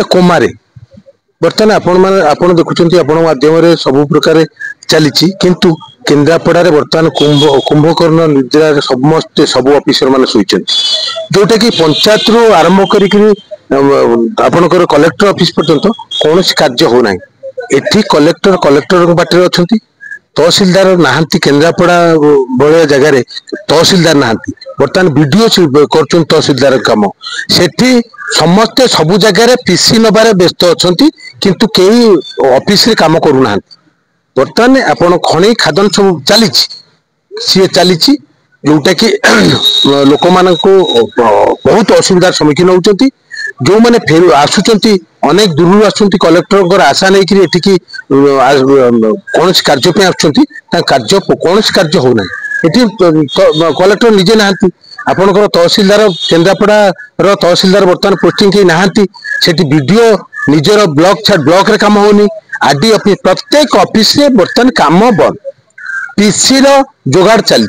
कोमारे बर्तमान आपण देखुं आपण माध्यम सब प्रकार चली किंतु केन्द्रापड़ा बर्तमान कुंभकर्ण निद्रा समस्ते सब ऑफिसर मान शोचन जोटा कि पंचायत रु आरंभ कर कलेक्टर ऑफिस पर्यंत कौन कार्य होना एठी कलेक्टर बाटे अच्छा तहसीलदार नहांती केन्द्रापड़ा भाया जगार तहसीलदार नहांती बर्तमान वीडियो कर तहसीलदार काम सेठी समस्ते सबु जगार पीसी नबार व्यस्त अच्छा किंतु कई ऑफिस रे काम करूना बर्तमान आपण खणी खादन सब चली सी चली जोटा कि लोक मान बहुत असुविधार सम्मुखीन होती जो मैंने फेर आसुंच अनेक दूर आसुंच कलेक्टर आशा नहीं कि कौन कार्य आसुँच कौन कार्य होना ये कलेक्टर निजे नहांती आपणकर तहसीलदार केन्द्रापड़ा तहसीलदार बर्तमान पोस्टिंग कहीं नहांती सेठी वीडियो निजर ब्लॉक रे काम होनी आरडी ऑफिस प्रत्येक ऑफिस रे बर्तमान काम बंद पीसी रो जोगाड़ चली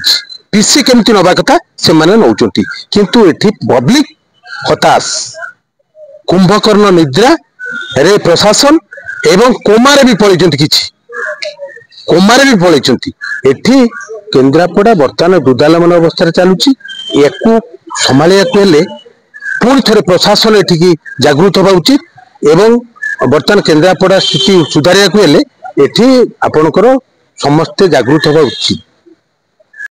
पीसी केमती नवा कथा से माने नौचंती किंतु एठी पब्लिक हताश कुंभकर्ण निद्रा रे प्रशासन एवं कोमारे भी पड़े किछि कोमारे भी पड़े एठी केन्द्रापड़ा बर्तमान दुदालमान अवस्था चलुची याकू संभालिया पुणी थे प्रशासन एठी जागृत होगा उचित एवं बर्तमान केन्द्रापड़ा स्थिति सुधारिया एठी आपणकर समस्ते जागृत होगा उचित।